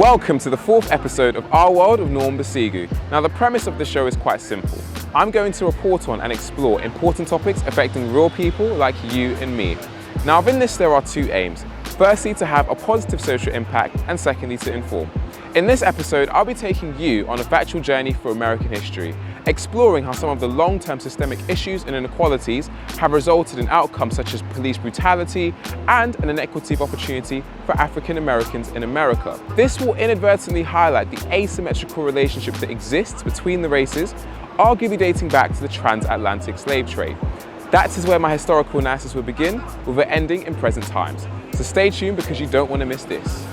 Welcome to the fourth episode of Our World of Norm Busigu. Now, the premise of the show is quite simple. I'm going to report on and explore important topics affecting real people like you and me. Now, within this, there are two aims. Firstly, to have a positive social impact, and secondly, to inform. In this episode, I'll be taking you on a factual journey through American history, exploring how some of the long-term systemic issues and inequalities have resulted in outcomes such as police brutality and an inequity of opportunity for African Americans in America. This will inadvertently highlight the asymmetrical relationship that exists between the races, arguably dating back to the Transatlantic slave trade. That is where my historical analysis will begin, with it ending in present times. So stay tuned because you don't want to miss this.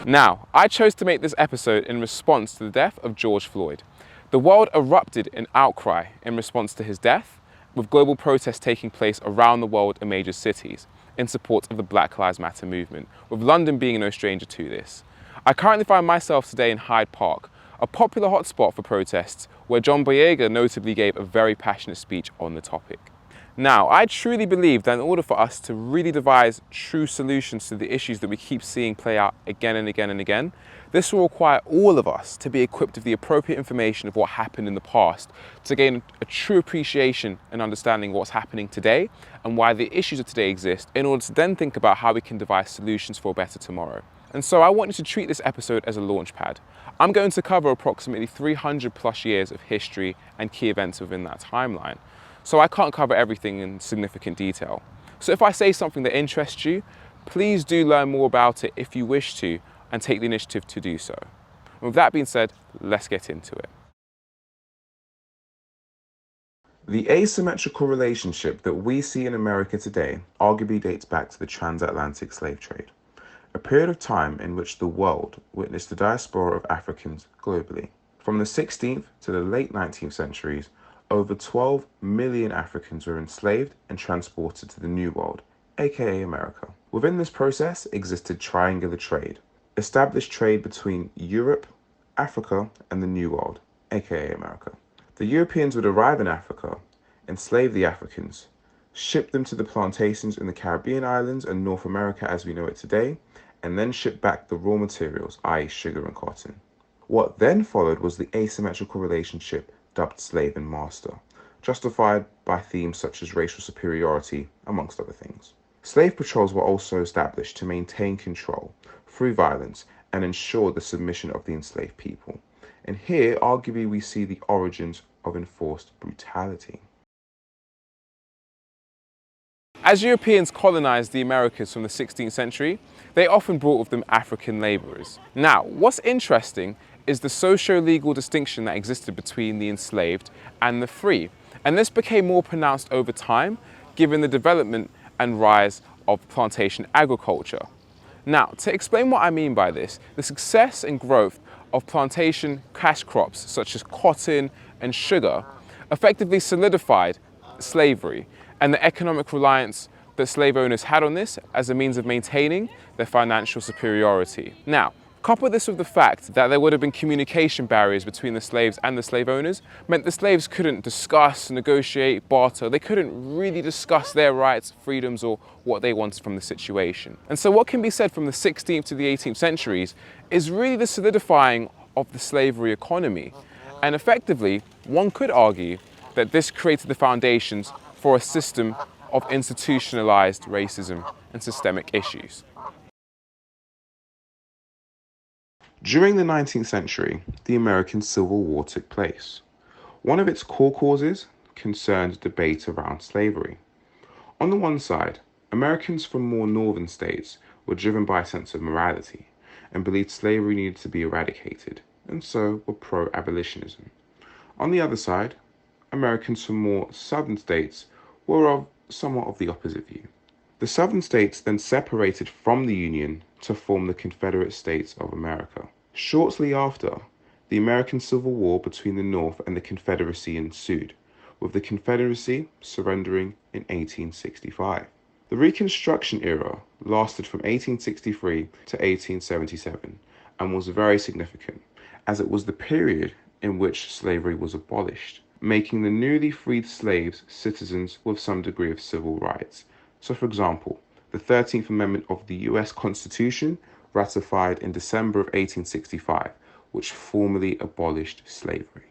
Now, I chose to make this episode in response to the death of George Floyd. The world erupted in outcry in response to his death, with global protests taking place around the world in major cities in support of the Black Lives Matter movement, with London being no stranger to this. I currently find myself today in Hyde Park, a popular hotspot for protests, where John Boyega notably gave a very passionate speech on the topic. Now, I truly believe that in order for us to really devise true solutions to the issues that we keep seeing play out again and again and again, this will require all of us to be equipped with the appropriate information of what happened in the past to gain a true appreciation and understanding of what's happening today and why the issues of today exist, in order to then think about how we can devise solutions for a better tomorrow. And so I want you to treat this episode as a launch pad. I'm going to cover approximately 300 plus years of history and key events within that timeline. So I can't cover everything in significant detail. So if I say something that interests you, please do learn more about it if you wish to, and take the initiative to do so. And with that being said, let's get into it. The asymmetrical relationship that we see in America today arguably dates back to the transatlantic slave trade, a period of time in which the world witnessed the diaspora of Africans globally. From the 16th to the late 19th centuries, over 12 million Africans were enslaved and transported to the New World, aka America. Within this process existed triangular trade, established trade between Europe, Africa, and the New World, aka America. The Europeans would arrive in Africa, enslave the Africans, ship them to the plantations in the Caribbean islands and North America as we know it today, and then ship back the raw materials, i.e. sugar and cotton. What then followed was the asymmetrical relationship dubbed slave and master, justified by themes such as racial superiority, amongst other things. Slave patrols were also established to maintain control through violence and ensure the submission of the enslaved people. And here, arguably, we see the origins of enforced brutality. As Europeans colonized the Americas from the 16th century, they often brought with them African laborers. Now, what's interesting is the socio-legal distinction that existed between the enslaved and the free. And this became more pronounced over time, given the development and rise of plantation agriculture. Now, to explain what I mean by this, the success and growth of plantation cash crops such as cotton and sugar effectively solidified slavery and the economic reliance that slave owners had on this as a means of maintaining their financial superiority. Now, couple this with the fact that there would have been communication barriers between the slaves and the slave owners, meant the slaves couldn't discuss, negotiate, barter. They couldn't really discuss their rights, freedoms, or what they wanted from the situation. And so what can be said from the 16th to the 18th centuries is really the solidifying of the slavery economy. And effectively, one could argue that this created the foundations for a system of institutionalized racism and systemic issues. During the 19th century, the American Civil War took place. One of its core causes concerned debate around slavery. On the one side, Americans from more northern states were driven by a sense of morality and believed slavery needed to be eradicated, and so were pro-abolitionism. On the other side, Americans from more southern states were of somewhat of the opposite view. The southern states then separated from the Union to form the Confederate States of America. Shortly after, the American Civil War between the North and the Confederacy ensued, with the Confederacy surrendering in 1865. The Reconstruction era lasted from 1863 to 1877 and was very significant, as it was the period in which slavery was abolished, making the newly freed slaves citizens with some degree of civil rights. So, for example, the 13th Amendment of the US Constitution ratified in December of 1865, which formally abolished slavery.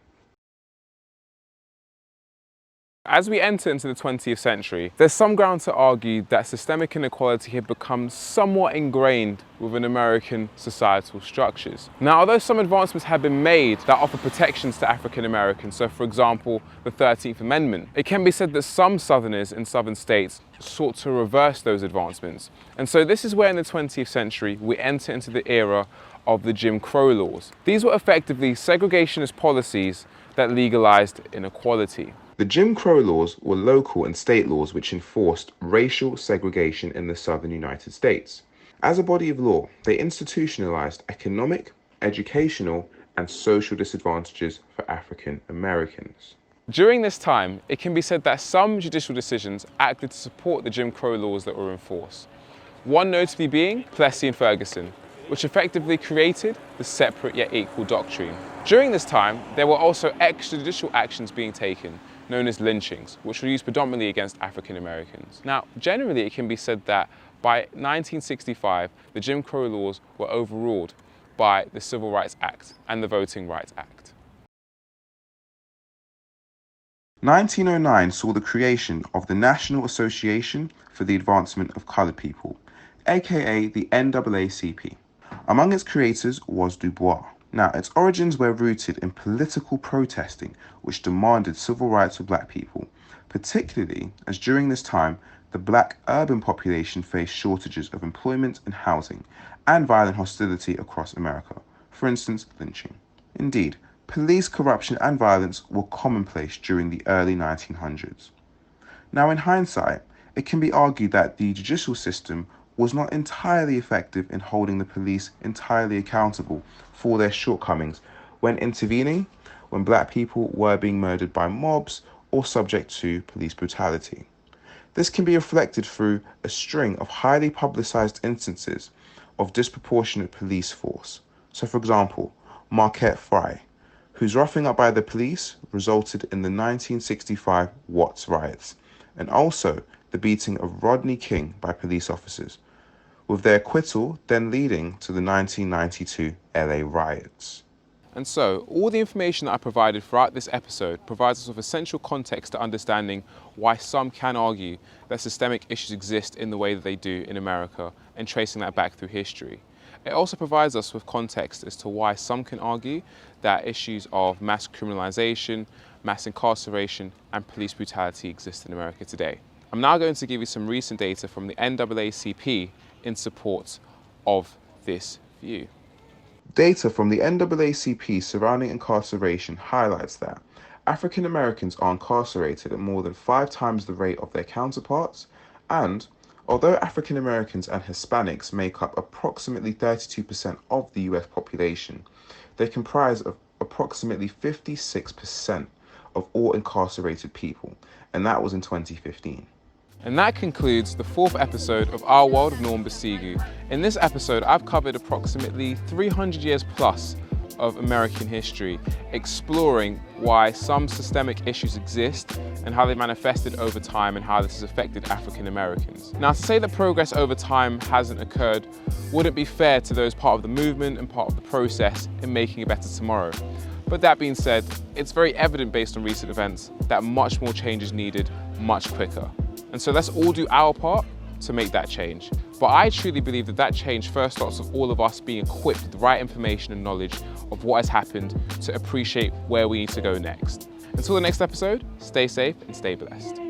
As we enter into the 20th century, there's some ground to argue that systemic inequality had become somewhat ingrained within American societal structures. Now, although some advancements have been made that offer protections to African Americans, so for example, the 13th Amendment, it can be said that some Southerners in southern states sought to reverse those advancements. And so this is where in the 20th century we enter into the era of the Jim Crow laws. These were effectively segregationist policies that legalized inequality. The Jim Crow laws were local and state laws which enforced racial segregation in the southern United States. As a body of law, they institutionalized economic, educational, and social disadvantages for African Americans. During this time, it can be said that some judicial decisions acted to support the Jim Crow laws that were in force. One notably being Plessy and Ferguson, which effectively created the separate yet equal doctrine. During this time, there were also extrajudicial actions being taken, known as lynchings, which were used predominantly against African Americans. Now, generally it can be said that by 1965, the Jim Crow laws were overruled by the Civil Rights Act and the Voting Rights Act. 1909 saw the creation of the National Association for the Advancement of Colored People, aka the NAACP. Among its creators was Du Bois. Now, its origins were rooted in political protesting, which demanded civil rights for black people, particularly as during this time, the black urban population faced shortages of employment and housing, and violent hostility across America, for instance, lynching. Indeed, police corruption and violence were commonplace during the early 1900s. Now, in hindsight, it can be argued that the judicial system was not entirely effective in holding the police entirely accountable for their shortcomings when intervening when black people were being murdered by mobs or subject to police brutality. This can be reflected through a string of highly publicized instances of disproportionate police force. So for example, Marquette Frye, whose roughing up by the police resulted in the 1965 Watts riots, and also the beating of Rodney King by police officers, with their acquittal then leading to the 1992 LA riots. And so, all the information that I provided throughout this episode provides us with essential context to understanding why some can argue that systemic issues exist in the way that they do in America, and tracing that back through history. It also provides us with context as to why some can argue that issues of mass criminalization, mass incarceration, and police brutality exist in America today. I'm now going to give you some recent data from the NAACP in support of this view. Data from the NAACP surrounding incarceration highlights that African Americans are incarcerated at more than 5 times the rate of their counterparts, and although African Americans and Hispanics make up approximately 32% of the US population, they comprise of approximately 56% of all incarcerated people, and that was in 2015. And that concludes the 4th episode of Our World of Norm Busigu. In this episode, I've covered approximately 300 years plus of American history, exploring why some systemic issues exist and how they manifested over time and how this has affected African Americans. Now, to say that progress over time hasn't occurred wouldn't be fair to those part of the movement and part of the process in making a better tomorrow. But that being said, it's very evident based on recent events that much more change is needed much quicker. And so let's all do our part to make that change. But I truly believe that that change first starts with all of us being equipped with the right information and knowledge of what has happened to appreciate where we need to go next. Until the next episode, stay safe and stay blessed.